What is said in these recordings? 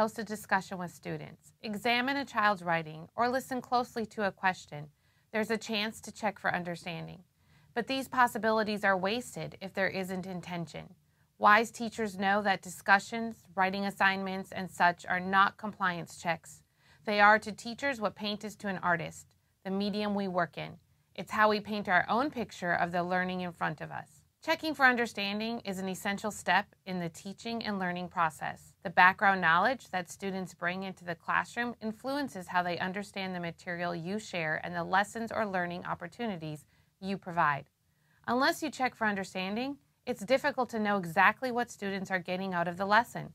host a discussion with students, examine a child's writing, or listen closely to a question, there's a chance to check for understanding. But these possibilities are wasted if there isn't intention. Wise teachers know that discussions, writing assignments, and such are not compliance checks. They are to teachers what paint is to an artist, the medium we work in. It's how we paint our own picture of the learning in front of us. Checking for understanding is an essential step in the teaching and learning process. The background knowledge that students bring into the classroom influences how they understand the material you share and the lessons or learning opportunities you provide. Unless you check for understanding, it's difficult to know exactly what students are getting out of the lesson.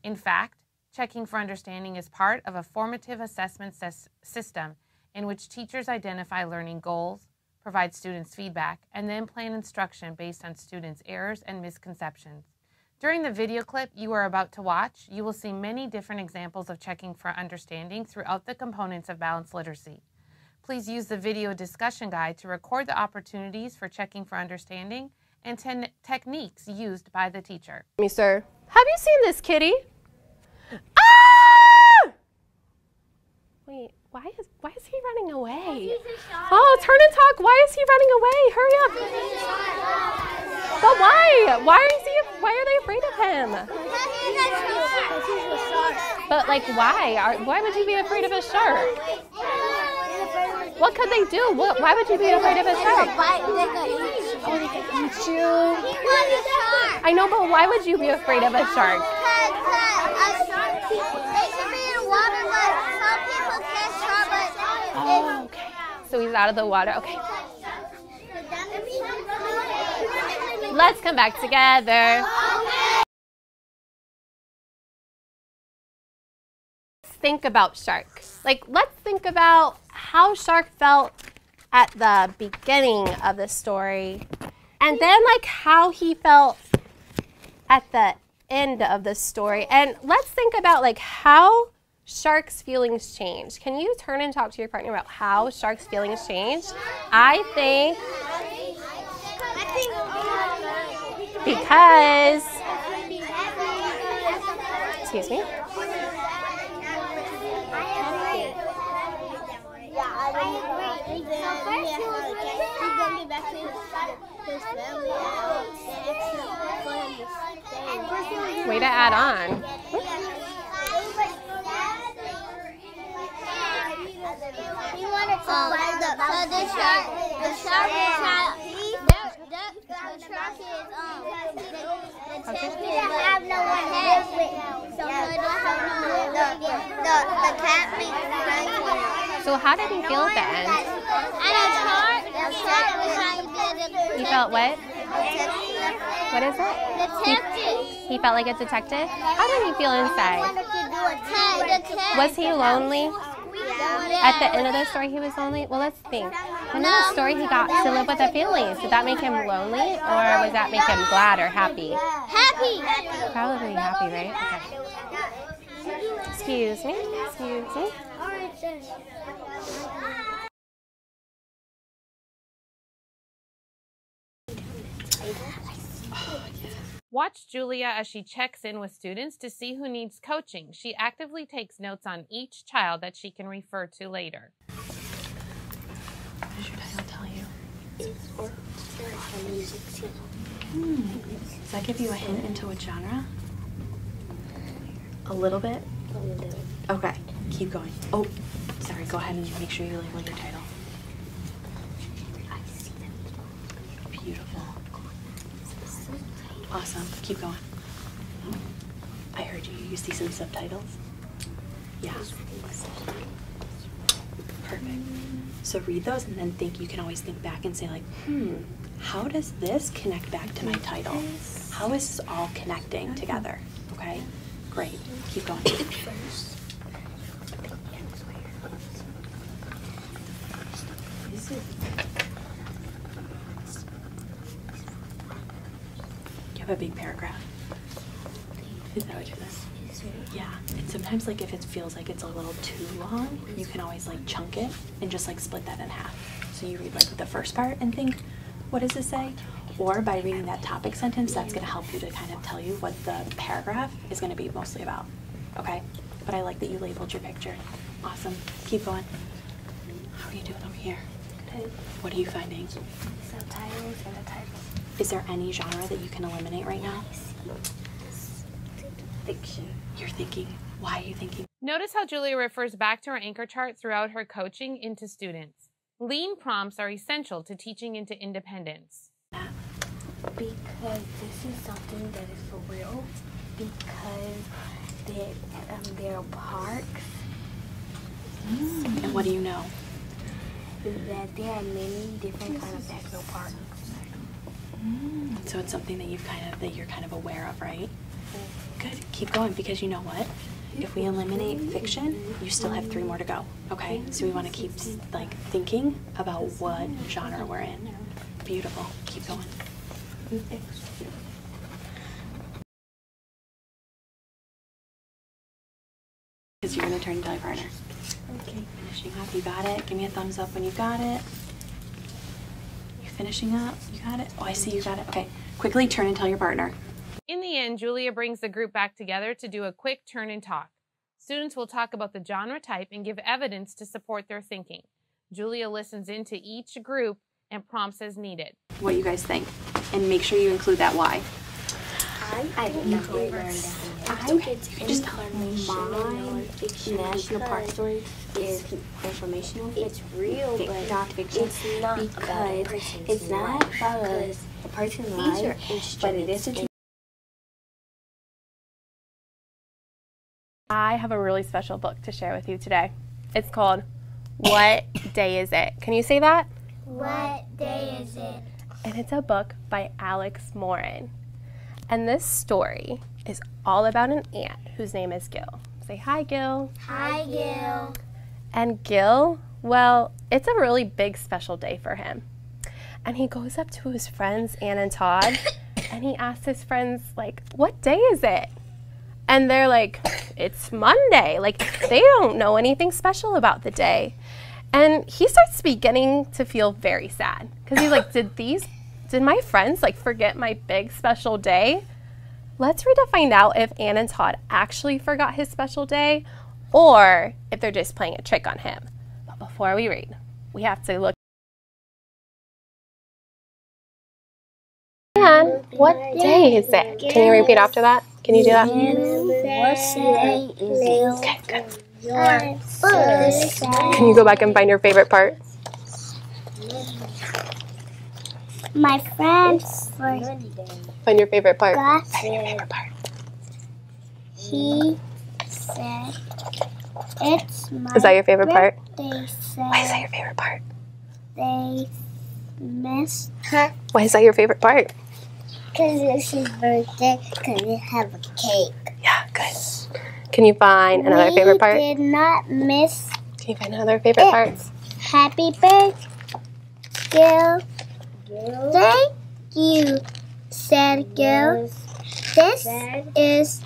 In fact, checking for understanding is part of a formative assessment system in which teachers identify learning goals, provide students feedback, and then plan instruction based on students' errors and misconceptions. During the video clip you are about to watch, you will see many different examples of checking for understanding throughout the components of balanced literacy. Please use the video discussion guide to record the opportunities for checking for understanding and techniques used by the teacher. Me, sir. Have you seen this kitty? Ah! Wait, why is he running away? Oh, turn and talk. Why is he running away? Hurry up. But why? Why are they afraid of him? But like why would you be afraid of a shark? What could they do? Why would you be afraid of a shark? Oh, they can eat you. I know, but why would you be afraid of a shark? Oh, okay. So he's out of the water. Okay. Let's come back together. Think about shark. Like, let's think about how shark felt at the beginning of the story, and then like how he felt at the end of the story. And let's think about like how shark's feelings change. Can you turn and talk to your partner about how shark's feelings change? I think because, excuse me. Way to add on. So how did he feel at the end? You felt what? What is it? He felt like a detective? How did he feel inside? Was he lonely? At the end of the story he was lonely? Well, let's think. At the end of the story he got to live with a family. Did that make him lonely, or was that make him glad or happy? Happy! Probably happy, right? Okay. Excuse me. Excuse me. Watch Julia as she checks in with students to see who needs coaching. She actively takes notes on each child that she can refer to later. What does your title tell you? Does that give you a hint into what genre? A little bit? A little bit. Okay, keep going. Oh, sorry, go ahead and make sure you label your title. Beautiful. Awesome, keep going. I heard you. You see some subtitles? Yeah. Perfect. So read those and then think. You can always think back and say like, how does this connect back to my title? How is this all connecting together? Okay, great. Keep going. You have a big paragraph. Is that what you're saying? Yeah. And sometimes like if it feels like it's a little too long, you can always like chunk it and just like split that in half. So you read like the first part and think, what does this say? Or by reading that topic sentence, that's going to help you to kind of tell you what the paragraph is going to be mostly about. Okay? but I like that you labeled your picture. Awesome. Keep going. How are you doing over here? Good. What are you finding? Subtitles and the types. Is there any genre that you can eliminate right now? Fiction. You're thinking. Why are you thinking? Notice how Julia refers back to her anchor chart throughout her coaching into students. Lean prompts are essential to teaching into independence. Because this is something that is for real. Because there are parks. And what do you know? That there are many different kind of national parks. So it's something that you're kind of aware of, right? Good. Keep going, because you know what? If we eliminate fiction, you still have 3 more to go. Okay? So we want to keep like thinking about what genre we're in. Beautiful. Keep going. Because you're going to turn and tell your partner. Okay. Finishing up. You got it. Give me a thumbs up when you got it. You finishing up? You got it? Oh, I see you got it. Okay. Quickly turn and tell your partner. In the end, Julia brings the group back together to do a quick turn and talk. Students will talk about the genre type and give evidence to support their thinking. Julia listens into each group and prompts as needed. What you guys think, and make sure you include that why. I did not learn that. I think just my national park story is informational. It's real, but not fiction. It's not because it's not about a person's life, but it is a. I have a really special book to share with you today. It's called What Day Is It? Can you say that? What day is it? And it's a book by Alex Morin. And this story is all about an ant whose name is Gil. Say hi, Gil. Hi, Gil. And Gil, well, it's a really big special day for him. And he goes up to his friends, Ann and Todd, and he asks his friends, like, what day is it? And they're like, it's Monday. Like, they don't know anything special about the day. And he starts beginning to feel very sad. Because he's like, did my friends like forget my big special day? Let's read to find out if Ann and Todd actually forgot his special day or if they're just playing a trick on him. But before we read, we have to look. Ann, what day is it? Can you repeat after that? Can you do that? Okay, good. Can you go back and find your favorite part? My friends Find your favorite part. Find your favorite part. He said it's my Is that your favorite part? They said Why is that your favorite part? they missed her Why is that your favorite part? because it's his birthday. Because we have a cake. Yeah, good. Can you find another favorite part? We did not miss Can you find another favorite part? it. Happy birthday, Gil. Thank you, said Gil. This is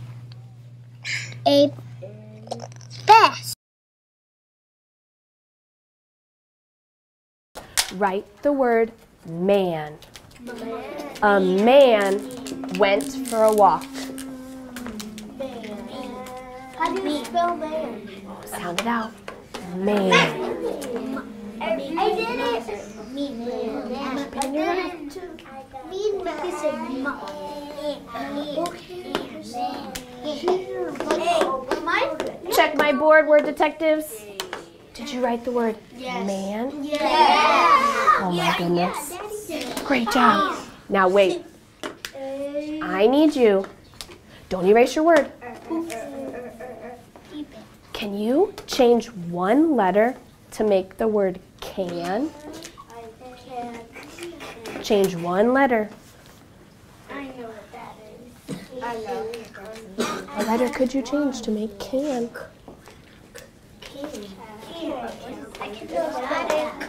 a best. Write the word man. A man went for a walk. How do you spell man? Sound it out. Man. I did it. Check my board, word detectives. Did you write the word man? Yeah. Oh my goodness. Great job. Now wait. I need you. Don't erase your word. Can you change one letter to make the word can? Change one letter. I know what that is. I know. What letter could you change to make can? I can do that.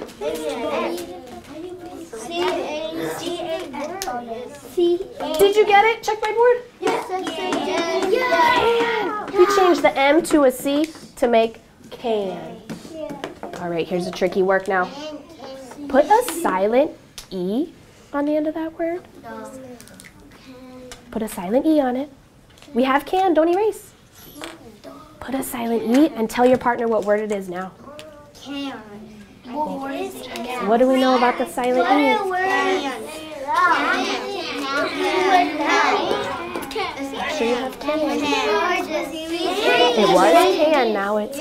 Did you get it? Check my board. Yes, I did. We changed the M to a C to make can. All right, here's a tricky work now. Put a silent E on the end of that word. Put a silent E on it. We have can, don't erase. put a silent E and tell your partner what word it is now. Can. What is can? What do we know about the silent E? Sure you have can. It was can, now it's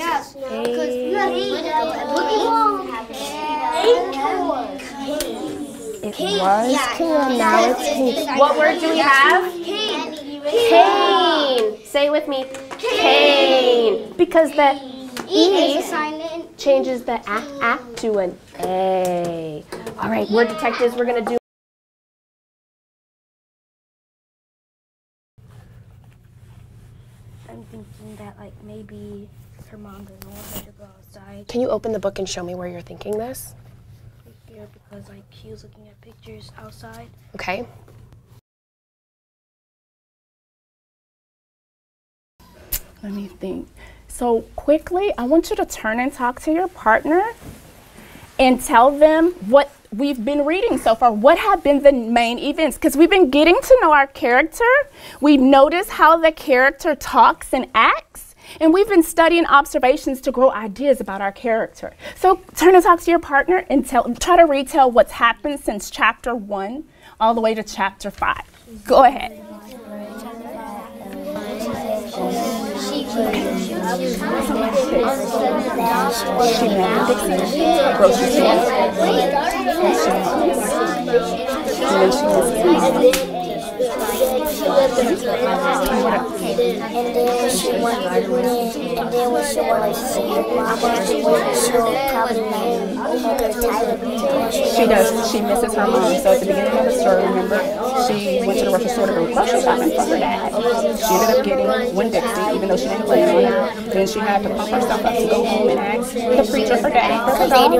It was can, now it's cane. What word do we have? Cane. Say it with me. Cane. Because the E changes the A to an A. All right, word detectives, we're going to do. I'm thinking that like maybe her mom doesn't want her to go outside Can you open the book and show me where you're thinking this? here because like he was looking at pictures outside. Okay. Let me think. So quickly, I want you to turn and talk to your partner and tell them what we've been reading so far. What have been the main events? Because we've been getting to know our character. We've noticed how the character talks and acts. And we've been studying observations to grow ideas about our character. So turn and talk to your partner and try to retell what's happened since chapter 1 all the way to chapter 5. Go ahead. She ran to Dixie grocery store. And then when she wanted to see her mama, she'll probably She does. She misses her mom. So at the beginning of the story, remember, she went to the grocery store to go grocery shopping for her dad. She ended up getting Winn-Dixie, even though she didn't plan on it. Then she had to pump herself up to go home and ask the preacher for daddy for her dog.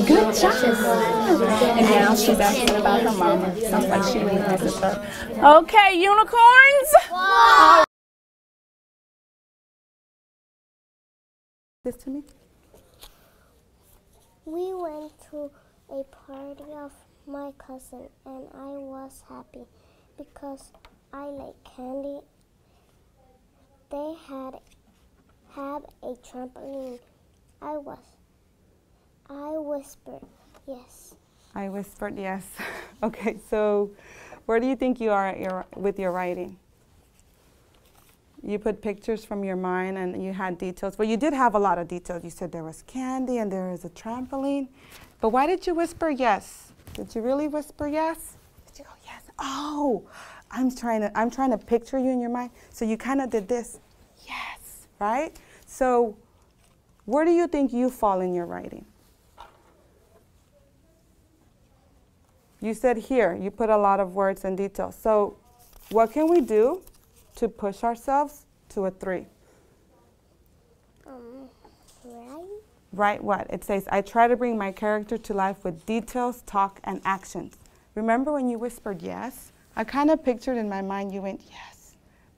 Good job. And now she's asking about her mama. Sounds like she really misses her. Okay, unicorns. This to me. We went to a party of my cousin and I was happy because I like candy. They had a trampoline. I whispered yes. I whispered yes. Okay, so where do you think you are with your writing? You put pictures from your mind and you had details. Well, you did have a lot of details. You said there was candy and there was a trampoline. But why did you whisper yes? Did you really whisper yes? Did you go yes? Oh, I'm trying to picture you in your mind. So you kind of did this. Yes, right? So where do you think you fall in your writing? You said here, you put a lot of words and details. So what can we do to push ourselves to a 3? Right? Right what? It says, I try to bring my character to life with details, talk, and actions. Remember when you whispered yes? I kind of pictured in my mind you went yes.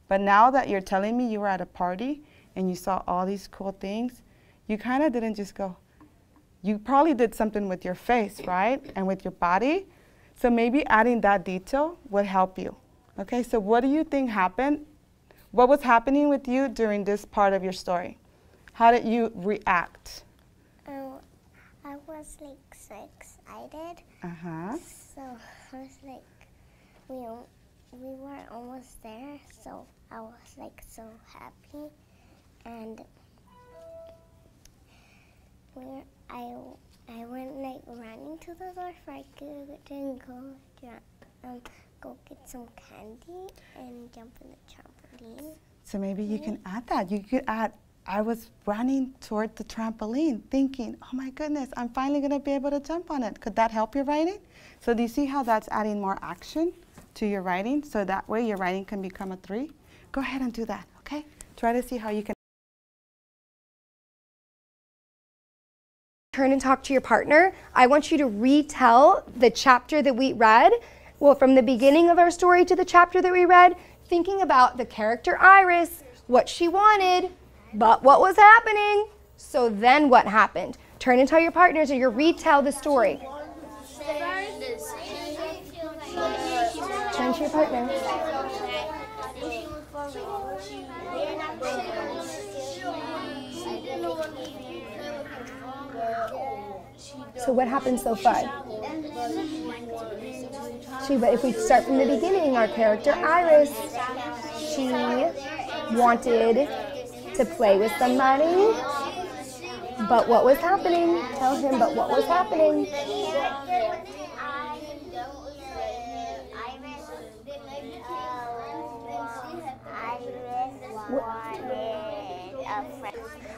But now that you're telling me you were at a party and you saw all these cool things, you kind of didn't just go. You probably did something with your face, right? And with your body. So maybe adding that detail would help you. Okay, so what do you think happened? What was happening with you during this part of your story? How did you react? I was like so excited. So I was like, we were almost there. So I was like so happy, and I went like running to the door so I could go get some candy and jump in the trampoline. So maybe you can add that. You could add, I was running toward the trampoline thinking, oh my goodness, I'm finally going to be able to jump on it. Could that help your writing? So do you see how that's adding more action to your writing? So that way your writing can become a 3. Go ahead and do that, okay? Try to see how you can. Turn and talk to your partner. I want you to retell the chapter that we read. Well, from the beginning of our story to the chapter that we read, thinking about the character Iris, what she wanted, but what was happening. So then what happened? Turn and tell your partner so you retell the story. Turn to your partner. So what happened so far? But if we start from the beginning, our character Iris, she wanted to play with somebody, but what was happening? Tell him, but what was happening?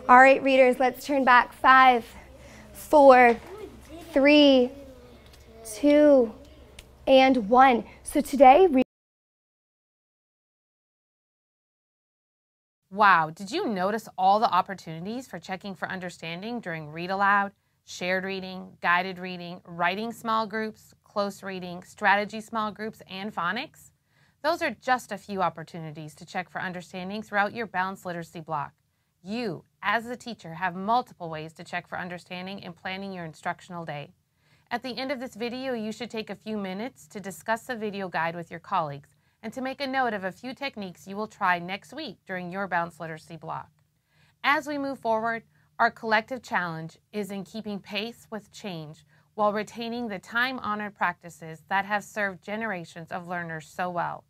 All right, readers, let's turn back. 5, 4, 3, 2, and 1. So today, Wow, did you notice all the opportunities for checking for understanding during read aloud, shared reading, guided reading, writing small groups, close reading, strategy small groups, and phonics? Those are just a few opportunities to check for understanding throughout your balanced literacy block. You, as the teacher, have multiple ways to check for understanding in planning your instructional day. At the end of this video, you should take a few minutes to discuss the video guide with your colleagues and to make a note of a few techniques you will try next week during your balanced literacy block. As we move forward, our collective challenge is in keeping pace with change while retaining the time-honored practices that have served generations of learners so well.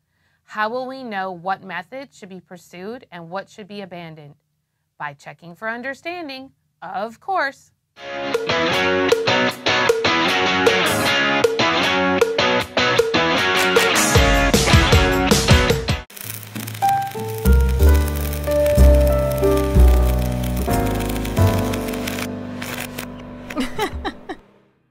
How will we know what methods should be pursued and what should be abandoned? By checking for understanding, of course.